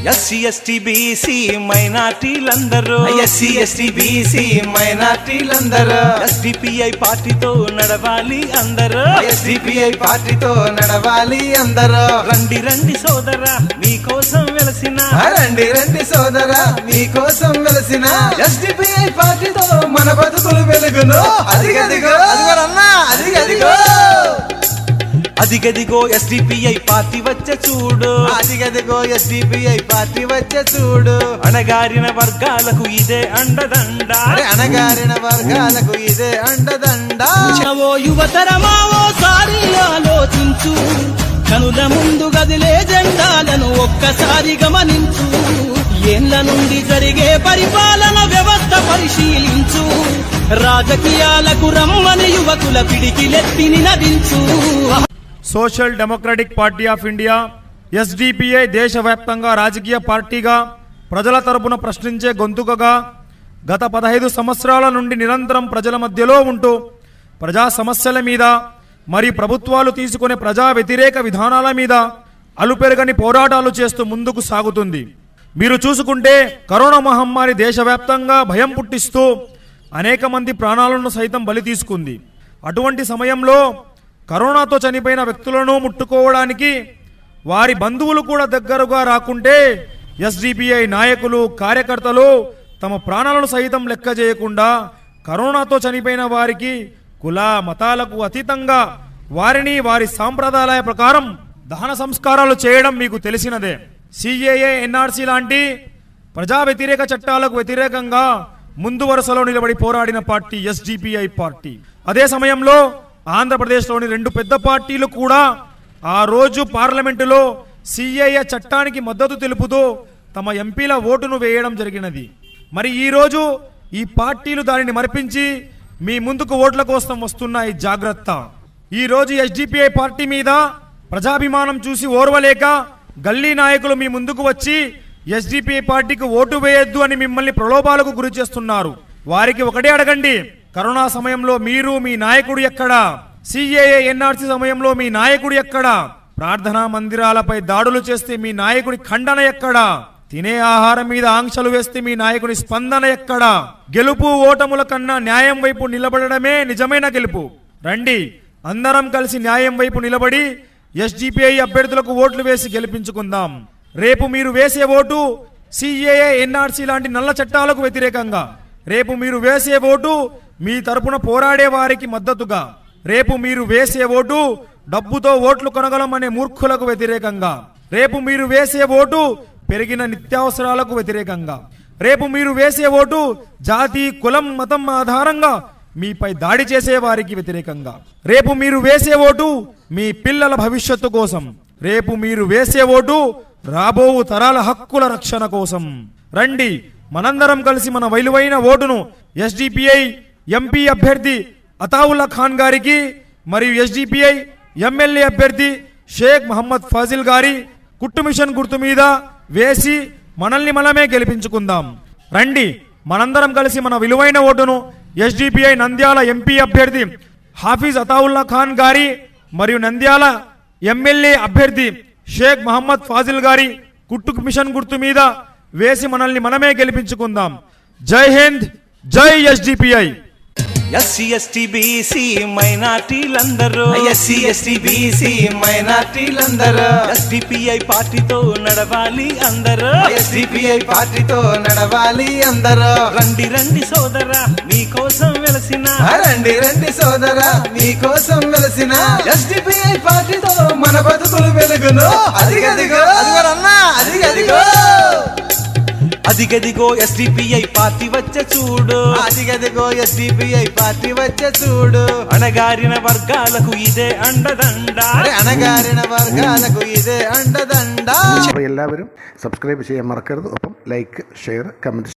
SC ST BC మైనార్టీలందరూ SDPI పార్టీతో నడవాలి అందరూ రండి రండి సోదరా మీకోసం వెలసిన ఎస్డిపిఐ పార్టీతో మన బతుకులు వెలుగును. అదిగదిగో ఎస్డిపిఐ పార్టీ వచ్చే చూడు అణగారిన వర్గాలకు ఇదే అండదండ ఓ యువతరమా ఓసారి ఆలోచించు, కనుల ముందు గదిలే జెండాలను ఒక్కసారి గమనించు. ఏళ్ల నుండి జరిగే పరిపాలన వ్యవస్థ పరిశీలించు, రాజకీయాలకు రమ్మని యువకుల పిడికిలెత్తిని నదించు. Social democratic party of India SDPI దేశవ్యాప్తంగా రాజకీయ పార్టీగా ప్రజల తరపున ప్రశ్నించే గొంతుకగా గత 15 సంవత్సరాల నుండి నిరంతరం ప్రజల మధ్యలో ఉంటూ ప్రజా సమస్యల మీద మరియు ప్రభుత్వాలు తీసుకునే ప్రజా వ్యతిరేక విధానాల మీద అలుపెరగని పోరాటాలు చేస్తూ ముందుకు సాగుతుంది. మీరు చూసుకుంటే కరోనా మహమ్మారి దేశవ్యాప్తంగా భయం పుట్టిస్తూ అనేక మంది ప్రాణాలను సైతం బలి తీసుకుంది. అటువంటి సమయంలో కరోనాతో చనిపోయిన వ్యక్తులను ముట్టుకోవడానికి వారి బంధువులు కూడా దగ్గరగా రాకుంటే ఎస్డిపిఐ నాయకులు కార్యకర్తలు తమ ప్రాణాలను సైతం లెక్క చేయకుండా కరోనాతో చనిపోయిన వారికి కుల మతాలకు అతీతంగా వారిని వారి సాంప్రదాయాల ప్రకారం దహన సంస్కారాలు చేయడం మీకు తెలిసినదే. సిఏఏ ఎన్ఆర్సీ లాంటి ప్రజా వ్యతిరేక చట్టాలకు వ్యతిరేకంగా ముందు వరుసలో నిలబడి పోరాడిన పార్టీ ఎస్డిపిఐ పార్టీ. అదే సమయంలో ఆంధ్రప్రదేశ్లోని 2 పెద్ద పార్టీలు కూడా ఆ రోజు పార్లమెంటులో సిఏఏ చట్టానికి మద్దతు తెలుపుతూ తమ ఎంపీల ఓటును వేయడం జరిగినది. మరి ఈరోజు ఈ పార్టీలు దానిని మరిపించి మీ ముందుకు ఓట్ల కోసం వస్తున్నాయి. జాగ్రత్త. ఈరోజు ఎస్డిపిఐ పార్టీ మీద ప్రజాభిమానం చూసి ఓర్వలేక గల్లీ నాయకులు మీ ముందుకు వచ్చి ఎస్డిపిఐ పార్టీకి ఓటు వేయొద్దు అని మిమ్మల్ని ప్రలోభాలకు గురి చేస్తున్నారు. వారికి ఒకటే అడగండి, కరోనా సమయంలో మీరు మీ నాయకుడు ఎక్కడా? సిఏఏ ఎన్ఆర్సీ సమయంలో మీ నాయకుడు ఎక్కడా? ప్రార్థనా మందిరాలపై దాడులు చేస్తే మీ నాయకుడి ఖండన ఎక్కడా? తినే ఆహారం మీద ఆంక్షలు వేస్తే మీ నాయకుని స్పందన ఎక్కడా? గెలుపు ఓటముల కన్నా న్యాయం వైపు నిలబడమే నిజమైన గెలుపు. రండి అందరం కలిసి న్యాయం వైపు నిలబడి ఎస్డిపిఐ అభ్యర్థులకు ఓట్లు వేసి గెలిపించుకుందాం. రేపు మీరు వేసే ఓటు సిఏఏ ఎన్ఆర్సీ లాంటి నల్ల చట్టాలకు వ్యతిరేకంగా, రేపు మీరు వేసే ఓటు మీ తరపున పోరాడే వారికి మద్దతుగా, రేపు మీరు వేసే ఓటు డబ్బుతో ఓట్లు కొనగలమనే మూర్ఖులకు వ్యతిరేకంగా, రేపు మీరు వేసే ఓటు పెరిగిన నిత్యావసరాలకు వ్యతిరేకంగా, రేపు మీరు వేసే ఓటు జాతి కులం మతం ఆధారంగా మీపై దాడి చేసే వారికి వ్యతిరేకంగా, రేపు మీరు వేసే ఓటు మీ పిల్లల భవిష్యత్తు కోసం, రేపు మీరు వేసే ఓటు రాబో తరాల హక్కుల రక్షణ కోసం. రండి మనందరం కలిసి మన విలువైన ఓటును ఎస్డిపిఐ ఎంపీ అభ్యర్థి అతావుల్లా ఖాన్ గారికి మరియు ఎస్డిపిఐ ఎమ్మెల్యే అభ్యర్థి షేక్ మహమ్మద్ ఫాజిల్ గారి కుట్టు మిషన్ గుర్తు మీద వేసి మనల్ని మనమే గెలిపించుకుందాం. రండి మనందరం కలిసి మన విలువైన ఓటును ఎస్డిపిఐ నంద్యాల ఎంపీ అభ్యర్థి హాఫీజ్ అతావుల్లా ఖాన్ గారి మరియు నంద్యాల ఎమ్మెల్యే అభ్యర్థి షేక్ మహమ్మద్ ఫాజిల్ గారి కుట్టు మిషన్ గుర్తు మీద వేసి మనల్ని మనమే గెలిపించుకుందాం. Jai Hind, Jai SDPI. SC ST BC మైనార్టీలందరూ ఎస్డిపిఐ పార్టీతో నడవాలి అందరూ రండి రండి సోదరా మీకోసం వెలసిన ఎస్డిపిఐ పార్టీతో మన బతుకులు వెలుగును. అదిగదిగో ఎస్డిపిఐ పార్టీ వచ్చే చూడు అణగారిన వర్గాలకు ఇదే అండదండ എല്ലാവരും സബ്സ്ക്രൈബ് ചെയ്യാൻ മറക്കരുത്. ഒപ്പം ലൈക്ക്, ഷെയർ, കമന്റ്